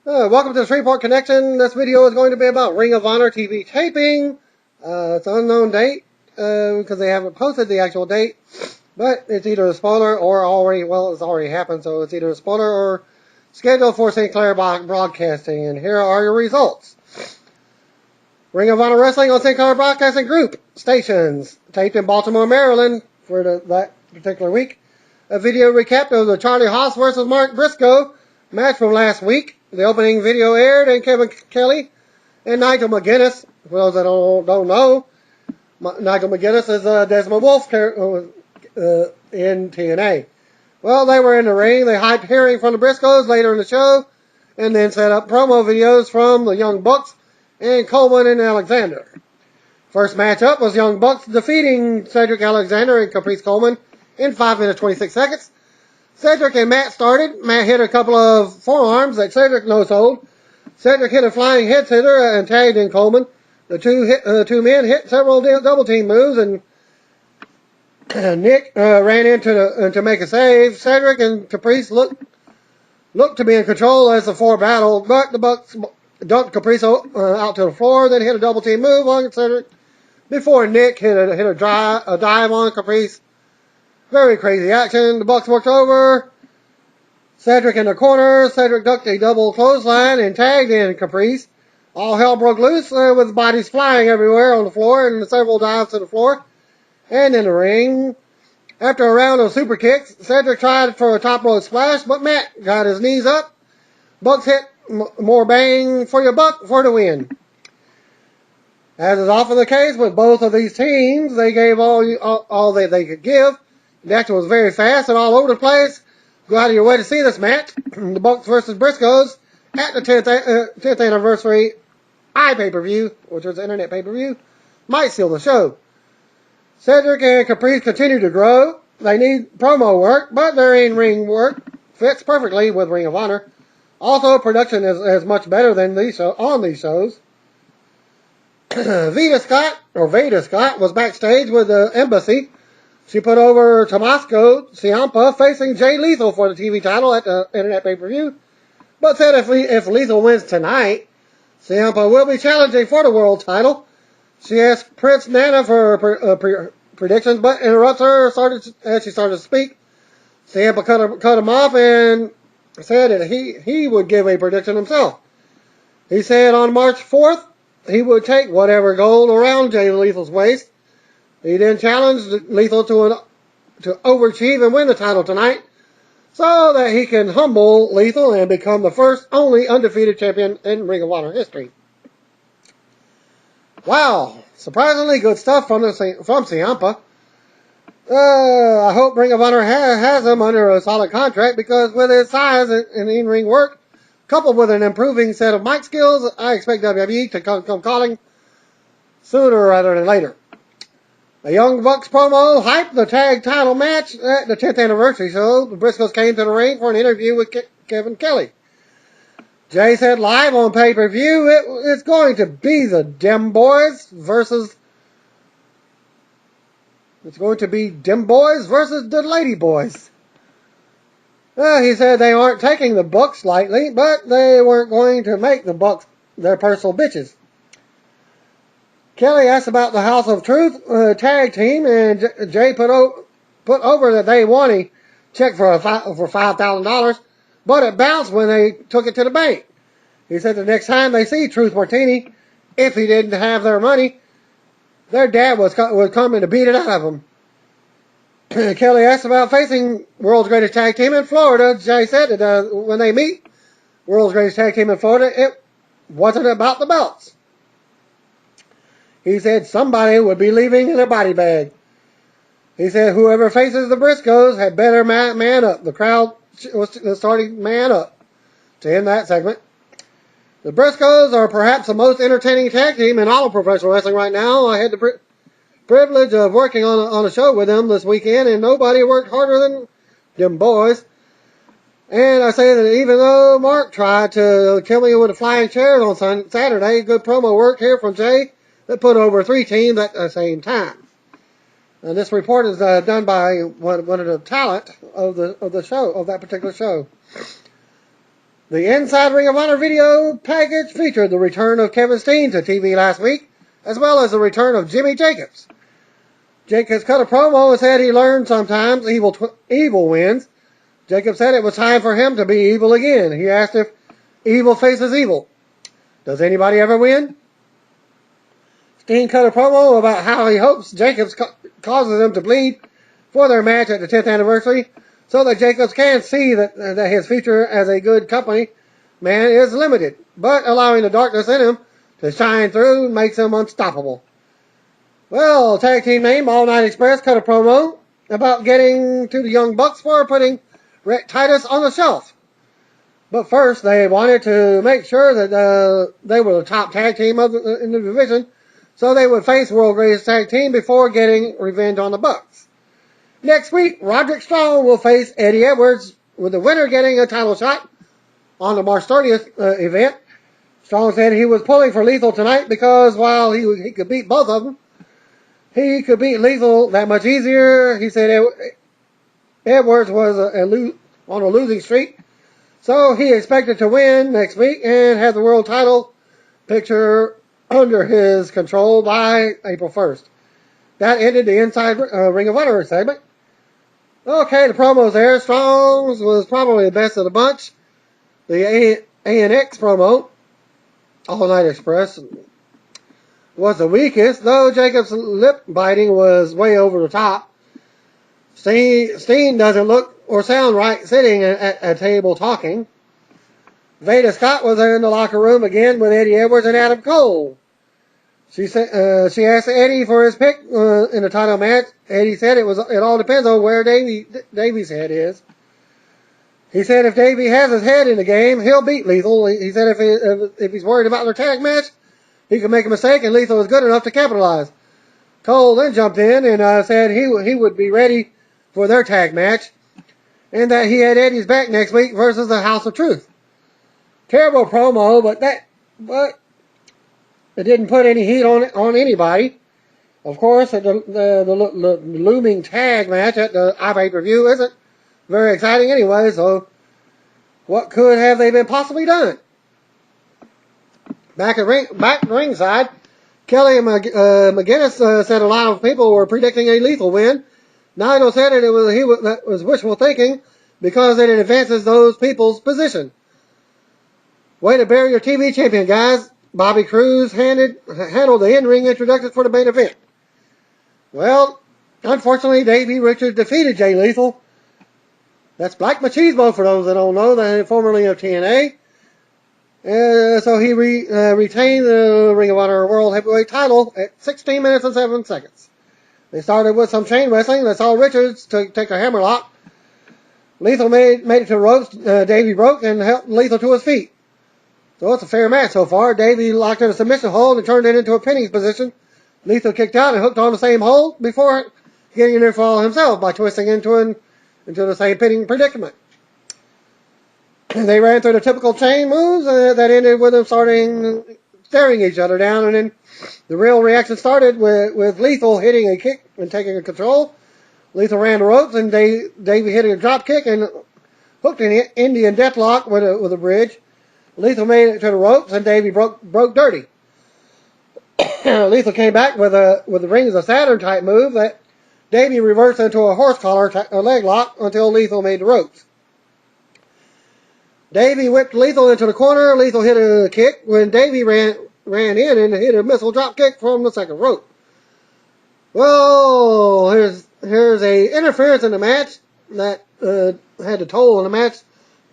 Welcome to the Shreveport Connection. This video is going to be about Ring of Honor TV taping. It's an unknown date because they haven't posted the actual date, but it's either a spoiler or it's already happened, so it's either a spoiler or scheduled for St. Clair Broadcasting. And here are your results. Ring of Honor Wrestling on St. Clair Broadcasting Group stations, taped in Baltimore, Maryland for that particular week. A video recap of the Charlie Haas versus Mark Briscoe match from last week. The opening video aired, and Kevin Kelly and Nigel McGuinness, for those that don't know, Nigel McGuinness is Desmond Wolf in TNA. Well, they were in the ring. They hyped hearing from the Briscoes later in the show, and then set up promo videos from the Young Bucks and Coleman and Alexander. First matchup was Young Bucks defeating Cedric Alexander and Caprice Coleman in 5 minutes 26 seconds. Cedric and Matt started. Matt hit a couple of forearms that Cedric no-sold. Cedric hit a flying head hitter and tagged in Coleman. The two men hit several double team moves, and Nick ran in to make a save. Cedric and Caprice looked to be in control as the four battled, but the Bucks dumped Caprice out to the floor, then hit a double team move on Cedric before Nick hit a dive on Caprice. Very crazy action. The Bucks worked over Cedric in the corner. Cedric ducked a double clothesline and tagged in Caprice. All hell broke loose with bodies flying everywhere on the floor and several dives to the floor and in the ring. After a round of super kicks, Cedric tried for a top rope splash, but Matt got his knees up. Bucks hit more bang for your buck for the win. As is often the case with both of these teams, they gave all that they could give. The action was very fast and all over the place. Go out of your way to see this match. The Bucks versus Briscoes at the 10th anniversary pay-per-view, which was an internet pay-per-view, might seal the show. Cedric and Caprice continue to grow. They need promo work, but their in-ring work fits perfectly with Ring of Honor. Also, production is much better than on these shows. Veda Scott was backstage with the Embassy. She put over Tommaso Ciampa facing Jay Lethal for the TV title at the internet pay-per-view, but said if Lethal wins tonight, Ciampa will be challenging for the world title. She asked Prince Nana for predictions, but interrupts her as she started to speak. Ciampa cut him off and said that he would give a prediction himself. He said on March 4th, he would take whatever gold around Jay Lethal's waist. He then challenged Lethal to overachieve and win the title tonight so that he can humble Lethal and become the first only undefeated champion in Ring of Honor history. Wow, surprisingly good stuff from Ciampa. I hope Ring of Honor has him under a solid contract, because with his size and in-ring work, coupled with an improving set of mic skills, I expect WWE to come calling sooner rather than later. A Young Bucks promo hyped the tag title match at the 10th anniversary show. The Briscoes came to the ring for an interview with Kevin Kelly. Jay said live on pay-per-view, it's going to be the Dem Boys versus the Lady Boys. He said they aren't taking the Bucks lightly, but they weren't going to make the Bucks their personal bitches. Kelly asked about the House of Truth tag team, and Jay put over that they won a check for $5,000, but it bounced when they took it to the bank. He said the next time they see Truth Martini, if he didn't have their money, their dad was coming to beat it out of them. Kelly asked about facing World's Greatest Tag Team in Florida. Jay said that when they meet World's Greatest Tag Team in Florida, it wasn't about the belts. He said somebody would be leaving in a body bag. He said whoever faces the Briscoes had better man up. The crowd was starting man up to end that segment. The Briscoes are perhaps the most entertaining tag team in all of professional wrestling right now. I had the privilege of working on a show with them this weekend, and nobody worked harder than them boys. And I say that even though Mark tried to kill me with a flying chair on Saturday, good promo work here from Jay that put over 3 teams at the same time. And this report is done by one of the talent of the show, of that particular show. The Inside Ring of Honor video package featured the return of Kevin Steen to TV last week, as well as the return of Jimmy Jacobs. Jacobs cut a promo and said he learned sometimes evil wins. Jacobs said it was time for him to be evil again. He asked if evil faces evil. Does anybody ever win? Steen cut a promo about how he hopes Jacobs causes them to bleed for their match at the 10th anniversary, so that Jacobs can see that his future as a good company man is limited, but allowing the darkness in him to shine through makes him unstoppable. Well, tag team name All Night Express cut a promo about getting to the Young Bucks for putting Rhett Titus on the shelf. But first, they wanted to make sure that they were the top tag team in the division, so they would face World Greatest Tag Team before getting revenge on the Bucks. Next week, Roderick Strong will face Eddie Edwards, with the winner getting a title shot on the March 30th event. Strong said he was pulling for Lethal tonight because while he could beat both of them, he could beat Lethal that much easier. He said Edwards was on a losing streak, so he expected to win next week and have the world title picture under his control by April 1st. That ended the Inside Ring of Honor segment. Okay, the promos there. Strong's was probably the best of the bunch. The ANX promo, All Night Express, was the weakest, though Jacobs' lip biting was way over the top. Steen doesn't look or sound right sitting at a table talking. Veda Scott was in the locker room again with Eddie Edwards and Adam Cole. She asked Eddie for his pick in the title match. Eddie said it all depends on where Davy's head is. He said if Davy has his head in the game, he'll beat Lethal. He said if he's worried about their tag match, he could make a mistake and Lethal is good enough to capitalize. Cole then jumped in and said he would be ready for their tag match and that he had Eddie's back next week versus the House of Truth. Terrible promo, but it didn't put any heat on anybody. Of course, the looming tag match at the pay-per-view isn't very exciting anyway, so what could have they been possibly done? Back ringside, Kelly and McGinnis said a lot of people were predicting a Lethal win. Nigel said that that was wishful thinking because it advances those people's position. Way to bury your TV champion, guys. Bobby Cruz handled the in-ring introductions for the main event. Well, unfortunately, Davey Richards defeated Jay Lethal. That's Black Machismo for those that don't know, that formerly of TNA. So he retained the Ring of Honor World Heavyweight title at 16 minutes and 7 seconds. They started with some chain wrestling. They saw Richards take a hammerlock. Lethal made it to the ropes. Davey broke and helped Lethal to his feet. So it's a fair match so far. Davey locked in a submission hold and turned it into a pinning position. Lethal kicked out and hooked on the same hold before getting in there for himself by twisting into the same pinning predicament. They ran through the typical chain moves that ended with them staring each other down, and then the real reaction started with Lethal hitting a kick and taking control. Lethal ran the ropes and Davey hitting a drop kick and hooked an Indian deathlock with a bridge. Lethal made it to the ropes and Davey broke dirty. Lethal came back with the Rings of Saturn type move that Davey reversed into a horse collar leg lock until Lethal made the ropes. Davey whipped Lethal into the corner. Lethal hit a kick when Davey ran in and hit a missile drop kick from the second rope. Well, here's a interference in the match that had a toll on the match.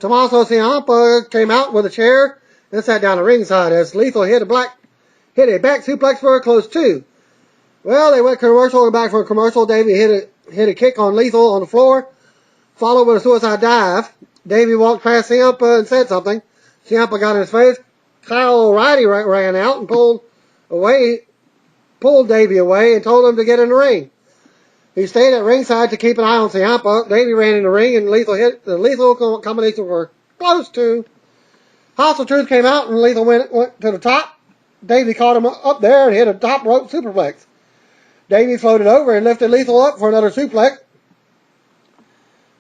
Tommaso Ciampa came out with a chair and sat down at ringside as Lethal hit a back suplex for a close 2. Well, they went commercial and back for a commercial. Davey hit a kick on Lethal on the floor, followed with a suicide dive. Davey walked past Ciampa and said something. Ciampa got in his face. Kyle O'Reilly ran out and pulled Davey away and told him to get in the ring. He stayed at ringside to keep an eye on Ciampa. Davey ran in the ring and the lethal combination were close to. House of Truth came out and Lethal went to the top. Davey caught him up there and hit a top rope superplex. Davey floated over and lifted Lethal up for another suplex,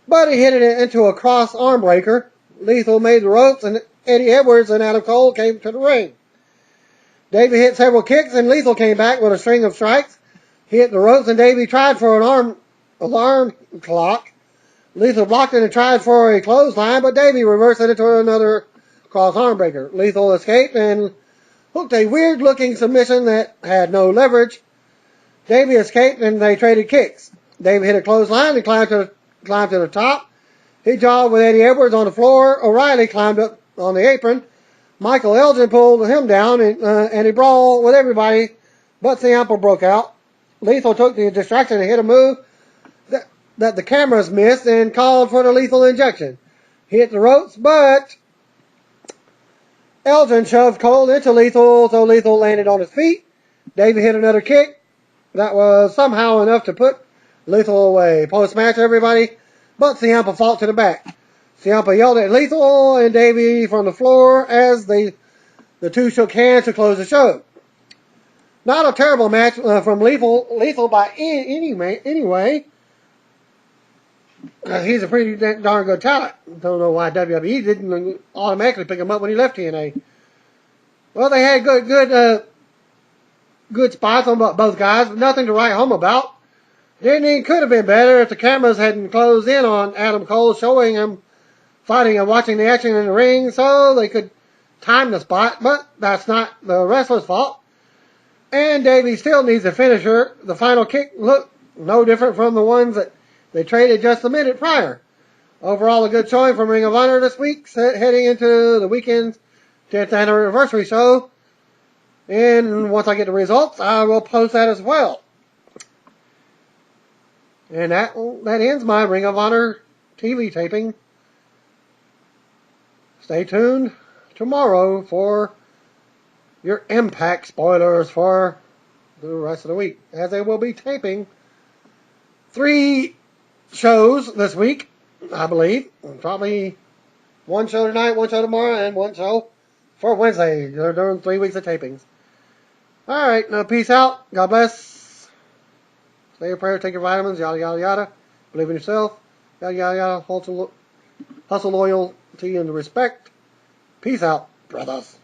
but he hit it into a cross arm breaker. Lethal made the ropes and Eddie Edwards and Adam Cole came to the ring. Davey hit several kicks, and Lethal came back with a string of strikes. He hit the ropes, and Davey tried for an alarm clock. Lethal blocked it and tried for a clothesline, but Davey reversed it into another cross arm breaker. Lethal escaped and hooked a weird-looking submission that had no leverage. Davey escaped, and they traded kicks. Davey hit a clothesline and climbed to the top. He jogged with Eddie Edwards on the floor. O'Reilly climbed up on the apron. Michael Elgin pulled him down, and he brawled with everybody, but Ciampa broke out. Lethal took the distraction and hit a move that the cameras missed and called for the lethal injection. He hit the ropes, but Elgin shoved Cole into Lethal, so Lethal landed on his feet. Davey hit another kick that was somehow enough to put Lethal away. Post-match, everybody but Ciampa fought to the back. Ciampa yelled at Lethal and Davey from the floor as the two shook hands to close the show. Not a terrible match from Lethal by anyway. He's a pretty darn good talent. Don't know why WWE didn't automatically pick him up when he left TNA. Well, they had good spots on both guys, but nothing to write home about. The ending could have been better if the cameras hadn't closed in on Adam Cole, showing him fighting and watching the action in the ring, so they could time the spot, but that's not the wrestler's fault. And Davey still needs a finisher. The final kick looked no different from the ones that they traded just a minute prior. Overall, a good showing from Ring of Honor this week, heading into the weekend's 10th anniversary show. And once I get the results, I will post that as well. And that ends my Ring of Honor TV taping. Stay tuned tomorrow for your Impact spoilers for the rest of the week, as they will be taping 3 shows this week, I believe. Probably 1 show tonight, 1 show tomorrow, and 1 show for Wednesday. They're doing 3 weeks of tapings. Alright, now peace out. God bless. Say your prayer, take your vitamins, yada, yada, yada. Believe in yourself, yada, yada, yada. Hustle, loyalty, and respect. Peace out, brothers.